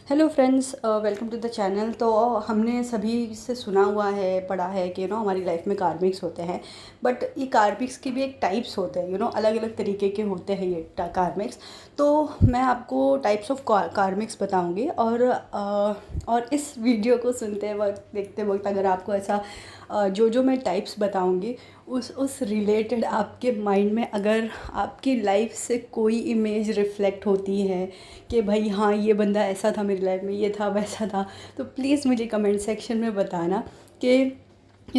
Hello friends, welcome to the channel. तो हमने सभी से सुना हुआ है, पढ़ा है कि हमारी लाइफ में कार्मिक्स होते हैं। बट ये कार्मिक्स के भी एक टाइप्स होते हैं, अलग अलग तरीके के होते हैं ये कार्मिक्स। तो मैं आपको टाइप्स ऑफ कार्मिक्स बताऊंगी और इस वीडियो को सुनते वक्त, देखते वक्त, अगर आपको ऐसा जो मैं टाइप्स बताऊंगी उस रिलेटेड आपके माइंड में अगर आपकी लाइफ से कोई इमेज रिफ्लेक्ट होती है कि भाई हाँ, ये बंदा ऐसा था मेरी लाइफ में, ये था वैसा था, तो प्लीज़ मुझे कमेंट सेक्शन में बताना कि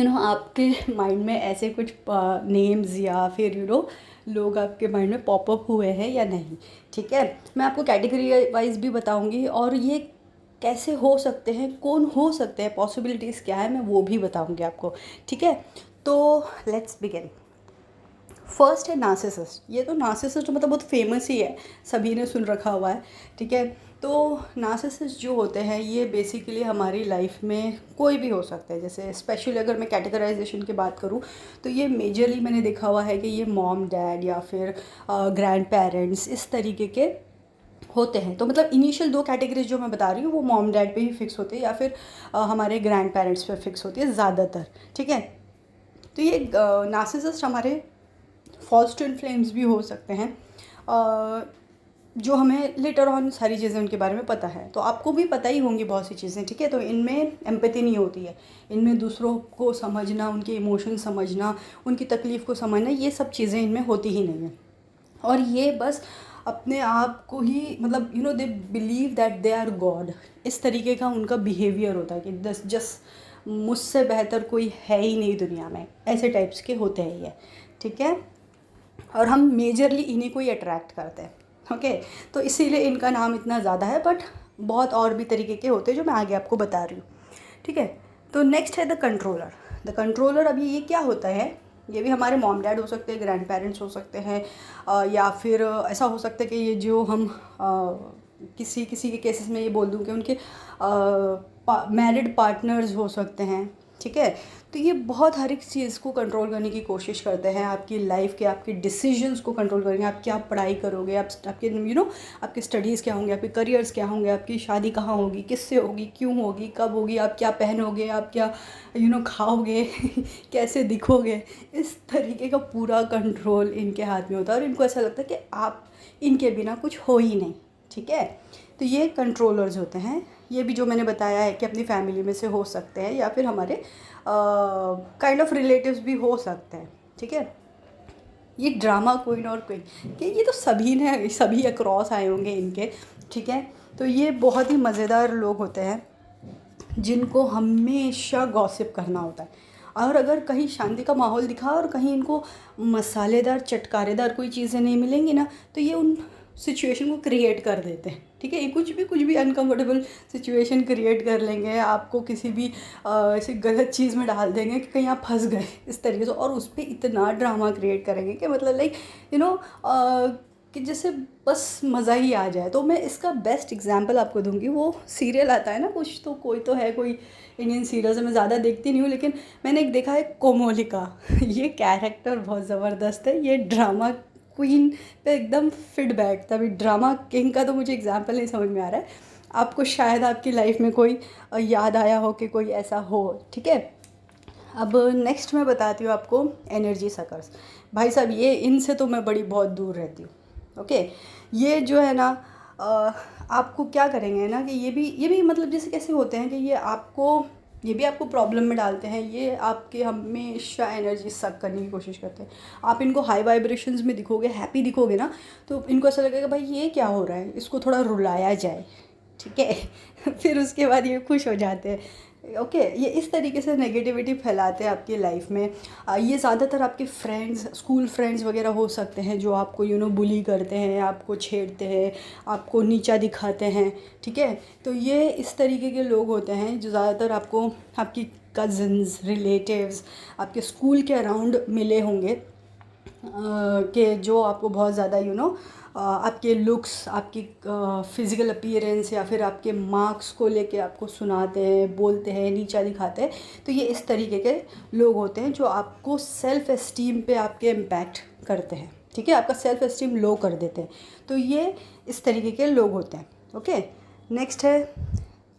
आपके माइंड में ऐसे कुछ नेम्स या फिर लोग आपके माइंड में पॉपअप हुए हैं या नहीं। ठीक है, मैं आपको कैटेगरी वाइज भी बताऊंगी और ये कैसे हो सकते हैं, कौन हो सकते हैं, पॉसिबिलिटीज़ क्या है, मैं वो भी बताऊंगी आपको। ठीक है, तो लेट्स बिगिन। फर्स्ट है नार्सिसिस्ट। ये तो नार्सिसिस्ट मतलब बहुत फेमस ही है, सभी ने सुन रखा हुआ है। ठीक है, तो नार्सिसिस्ट जो होते हैं ये बेसिकली हमारी लाइफ में कोई भी हो सकता है। जैसे स्पेशली अगर मैं कैटेगराइजेशन की बात करूँ तो ये मेजरली मैंने देखा हुआ है कि ये मॉम डैड या फिर ग्रैंड पेरेंट्स इस तरीके के होते हैं। तो मतलब इनिशियल दो कैटेगरीज जो मैं बता रही हूँ वो मॉम डैड पे ही फिक्स होती है या फिर हमारे ग्रैंड पेरेंट्स पे फिक्स होती है ज़्यादातर। ठीक है, तो ये नार्सिसिस्ट हमारे फॉल्स ट्विन फ्लेम्स भी हो सकते हैं, जो हमें लेटर ऑन सारी चीज़ें उनके बारे में पता है। तो आपको भी पता ही होंगी बहुत सी चीज़ें। ठीक है, तो इनमें एम्पैथी नहीं होती है, इनमें दूसरों को समझना, उनके इमोशन समझना, उनकी तकलीफ़ को समझना, ये सब चीज़ें इनमें होती ही नहीं है। और ये बस अपने आप को ही मतलब they believe that they are god, इस तरीके का उनका बिहेवियर होता है कि जस मुझसे बेहतर कोई है ही नहीं दुनिया में, ऐसे टाइप्स के होते हैं ये। ठीक है, और हम मेजरली इन्हीं को ही अट्रैक्ट करते हैं। ओके, तो इसीलिए इनका नाम इतना ज़्यादा है, बट बहुत और भी तरीके के होते हैं जो मैं आगे आपको बता रही हूँ। ठीक है, तो नेक्स्ट है द कंट्रोलर। द कंट्रोलर, अभी ये क्या होता है, ये भी हमारे मॉम डैड हो सकते हैं, ग्रैंड पेरेंट्स हो सकते हैं, या फिर ऐसा हो सकता है कि ये जो हम किसी किसी के केसेस में ये बोल दूँ कि उनके मैरिड पार्टनर्स हो सकते हैं। ठीक है, तो ये बहुत हर एक चीज़ को कंट्रोल करने की कोशिश करते हैं, आपकी लाइफ के, आपके डिसीजंस को कंट्रोल करेंगे। आप क्या पढ़ाई करोगे, आपके आपके स्टडीज़ क्या होंगे, आपके करियर्स क्या होंगे, आपकी शादी कहाँ होगी, किससे होगी, क्यों होगी, कब होगी, आप क्या पहनोगे, आप क्या खाओगे कैसे दिखोगे, इस तरीके का पूरा कंट्रोल इनके हाथ में होता है। और इनको ऐसा लगता है कि आप इनके बिना कुछ हो ही नहीं। ठीक है, तो ये कंट्रोलर्स होते हैं। ये भी जो मैंने बताया है कि अपनी फैमिली में से हो सकते हैं या फिर हमारे काइंड ऑफ रिलेटिव्स भी हो सकते हैं। ठीक है, ये ड्रामा क्वीन और क्वीन कि ये तो सभी अक्रॉस आए होंगे इनके। ठीक है, तो ये बहुत ही मज़ेदार लोग होते हैं जिनको हमेशा गॉसिप करना होता है। और अगर कहीं शांति का माहौल दिखा और कहीं इनको मसालेदार चटकारेदार कोई चीज़ें नहीं मिलेंगी ना, तो ये उन सिचुएशन को क्रिएट कर देते हैं। ठीक है, ये कुछ भी अनकंफर्टेबल सिचुएशन क्रिएट कर लेंगे, आपको किसी भी ऐसी गलत चीज़ में डाल देंगे कि कहीं आप फंस गए इस तरीके से, और उस पर इतना ड्रामा क्रिएट करेंगे कि मतलब लाइक कि जैसे बस मज़ा ही आ जाए। तो मैं इसका बेस्ट एग्जांपल आपको दूंगी, वो सीरियल आता है ना कुछ, तो कोई इंडियन सीरियल से मैं ज़्यादा देखती नहीं हूँ, लेकिन मैंने एक देखा है कोमोलिका ये कैरेक्टर बहुत ज़बरदस्त है, ये ड्रामा क्वीन पे एकदम फिट बैठता है। अभी ड्रामा किंग का तो मुझे एग्जांपल नहीं समझ में आ रहा है, आपको शायद आपकी लाइफ में कोई याद आया हो कि कोई ऐसा हो। ठीक है, अब नेक्स्ट मैं बताती हूँ आपको एनर्जी सकर्स। भाई साहब, ये इनसे तो मैं बहुत दूर रहती हूँ। ओके, ये जो है ना आपको क्या करेंगे ना कि ये भी मतलब जैसे कैसे होते हैं कि ये भी आपको प्रॉब्लम में डालते हैं। ये आपके हमेशा एनर्जी सक करने की कोशिश करते हैं। आप इनको हाई वाइब्रेशंस में दिखोगे, हैप्पी दिखोगे ना, तो इनको ऐसा लगेगा भाई ये क्या हो रहा है, इसको थोड़ा रुलाया जाए। ठीक है फिर उसके बाद ये खुश हो जाते हैं। ओके, ये इस तरीके से नेगेटिविटी फैलाते हैं आपकी लाइफ में। ये ज़्यादातर आपके फ्रेंड्स, स्कूल फ्रेंड्स वगैरह हो सकते हैं जो आपको बुली करते हैं, आपको छेड़ते हैं, आपको नीचा दिखाते हैं। ठीक है, तो ये इस तरीके के लोग होते हैं जो ज़्यादातर आपको आपकी कज़न्स, रिलेटिव्स, आपके स्कूल के अराउंड मिले होंगे, कि जो आपको बहुत ज़्यादा आपके लुक्स, आपकी फ़िज़िकल अपीयरेंस या फिर आपके मार्क्स को लेके आपको सुनाते हैं, बोलते हैं, नीचा दिखाते हैं। तो ये इस तरीके के लोग होते हैं जो आपको सेल्फ़ एस्टीम पे आपके इम्पैक्ट करते हैं। ठीक है, आपका सेल्फ़ एस्टीम लो कर देते हैं। तो ये इस तरीके के लोग होते हैं। ओके, नेक्स्ट है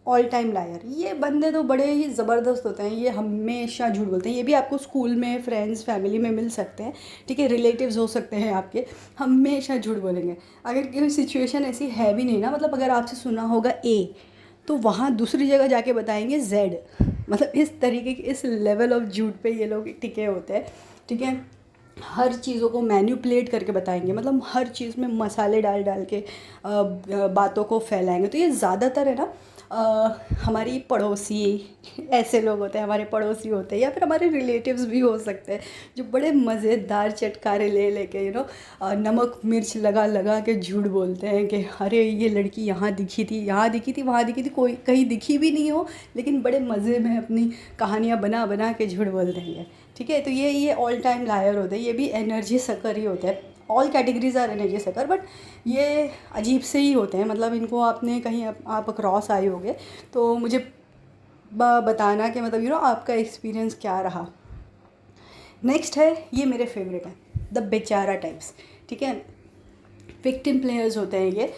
ऑल टाइम लायर। ये बंदे तो बड़े ही ज़बरदस्त होते हैं, ये हमेशा झूठ बोलते हैं। ये भी आपको स्कूल में, फ्रेंड्स, फैमिली में मिल सकते हैं, ठीक है, रिलेटिव्स हो सकते हैं आपके, हमेशा झूठ बोलेंगे। अगर कोई सिचुएशन ऐसी है भी नहीं ना, मतलब अगर आपसे सुना होगा ए तो वहाँ दूसरी जगह जाके बताएंगे जेड। मतलब इस तरीके की, इस लेवल ऑफ झूठ पे ये लोग टिके होते हैं, ठीक है। हर चीज़ों को मैनिपुलेट करके बताएंगे, मतलब हर चीज़ में मसाले डाल डाल के बातों को फैलाएंगे। तो ये ज़्यादातर है ना हमारी पड़ोसी ऐसे लोग होते हैं, हमारे पड़ोसी होते हैं, या फिर हमारे रिलेटिव्स भी हो सकते हैं, जो बड़े मज़ेदार चटकारे ले लेके नमक मिर्च लगा लगा के झूठ बोलते हैं कि अरे ये लड़की यहाँ दिखी थी, यहाँ दिखी थी, वहाँ दिखी थी, कोई कहीं दिखी भी नहीं हो, लेकिन बड़े मज़े में अपनी कहानियाँ बना बना के झूठ बोल देंगे, ठीक है। तो ये ऑल टाइम लायर होते हैं। ये भी एनर्जी सकर ही होते हैं। All categories are energy sucker, but ये अजीब से ही होते हैं। मतलब इनको आपने कहीं आप क्रॉस आए होगे तो मुझे बताना कि मतलब आपका एक्सपीरियंस क्या रहा। नेक्स्ट है, ये मेरे फेवरेट है, द बेचारा टाइप्स, ठीक है। विक्टिम प्लेयर्स होते हैं ये।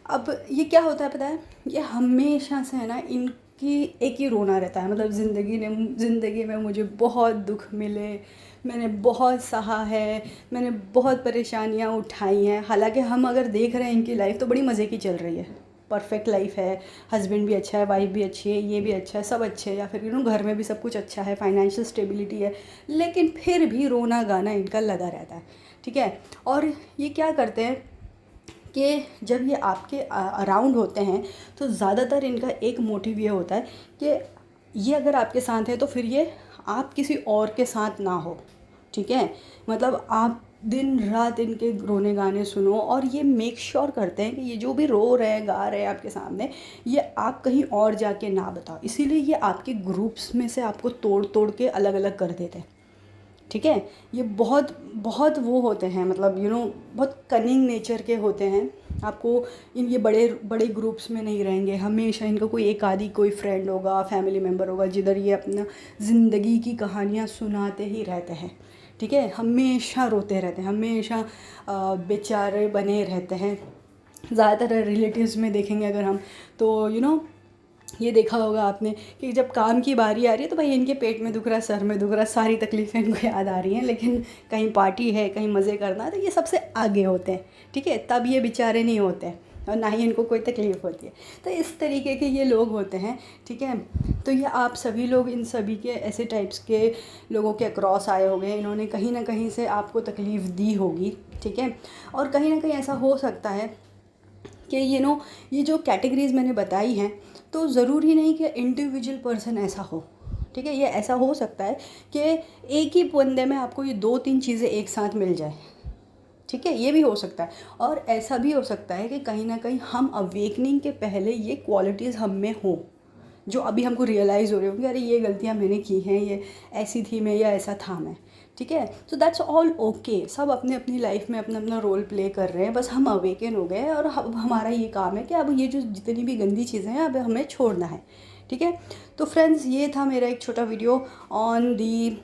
अब ये क्या होता है पता है, ये हमेशा से है ना, इनकी एक ही रोना रहता है। मतलब ज़िंदगी में मुझे बहुत दुख मिले, मैंने बहुत सहा है, मैंने बहुत परेशानियाँ उठाई हैं। हालांकि हम अगर देख रहे हैं इनकी लाइफ तो बड़ी मज़े की चल रही है, परफेक्ट लाइफ है, हस्बैंड भी अच्छा है, वाइफ भी अच्छी है, ये भी अच्छा है, सब अच्छे हैं, या फिर घर में भी सब कुछ अच्छा है, फाइनेंशियल स्टेबिलिटी है, लेकिन फिर भी रोना गाना इनका लगा रहता है, ठीक है। और ये क्या करते हैं कि जब ये आपके अराउंड होते हैं तो ज़्यादातर इनका एक मोटिव ये होता है कि ये अगर आपके साथ है तो फिर ये आप किसी और के साथ ना हो, ठीक है। मतलब आप दिन रात इनके रोने गाने सुनो, और ये मेक श्योर करते हैं कि ये जो भी रो रहे हैं, गा रहे हैं आपके सामने, ये आप कहीं और जाके ना बताओ। इसीलिए ये आपके ग्रुप्स में से आपको तोड़ तोड़ के अलग अलग कर देते हैं, ठीक है। ये बहुत बहुत वो होते हैं, मतलब बहुत कनिंग नेचर के होते हैं। आपको ये बड़े बड़े ग्रुप्स में नहीं रहेंगे। हमेशा इनका कोई एक आधी कोई फ्रेंड होगा, फैमिली मेम्बर होगा, जिधर ये अपना ज़िंदगी की कहानियाँ सुनाते ही रहते हैं, ठीक है। हमेशा रोते रहते हैं, हमेशा बेचारे बने रहते हैं। ज़्यादातर रिलेटिव्स में देखेंगे अगर हम, तो ये देखा होगा आपने कि जब काम की बारी आ रही है तो भाई इनके पेट में दुख रहा है, सर में दुख रहा है, सारी तकलीफ़ें इनको याद आ रही हैं, लेकिन कहीं पार्टी है, कहीं मज़े करना है, तो ये सबसे आगे होते हैं, ठीक है। तब ये बेचारे नहीं होते हैं और ना ही इनको कोई तकलीफ़ होती है। तो इस तरीके के ये लोग होते हैं, ठीक है। तो ये आप सभी लोग इन सभी के ऐसे टाइप्स के लोगों के अक्रॉस आए होंगे। इन्होंने कहीं ना कहीं से आपको तकलीफ़ दी होगी, ठीक है। और कहीं ना कहीं ऐसा हो सकता है कि ये जो कैटेगरीज़ मैंने बताई हैं, तो ज़रूरी नहीं कि इंडिविजुअल पर्सन ऐसा हो, ठीक है। ये ऐसा हो सकता है कि एक ही बंदे में आपको ये 2-3 चीज़ें एक साथ मिल जाए, ठीक है, ये भी हो सकता है। और ऐसा भी हो सकता है कि कहीं ना कहीं हम अवेकनिंग के पहले ये क्वालिटीज़ हम में हों, जो अभी हमको रियलाइज़ हो रही होंगी, अरे ये गलतियाँ मैंने की हैं, ये ऐसी थी मैं, या ऐसा था मैं, ठीक है। तो दैट्स ऑल ओके। सब अपने अपनी लाइफ में अपना अपना रोल प्ले कर रहे हैं, बस हम अवेकन हो गए हैं और हमारा ये काम है कि अब ये जो जितनी भी गंदी चीज़ें हैं अब हमें छोड़ना है, ठीक है। तो फ्रेंड्स, ये था मेरा एक छोटा video on the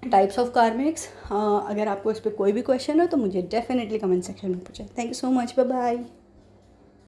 types of karmics. अगर आपको इस पर कोई भी क्वेश्चन हो तो मुझे डेफिनेटली कमेंट सेक्शन में पूछें। Thank you so much, bye bye.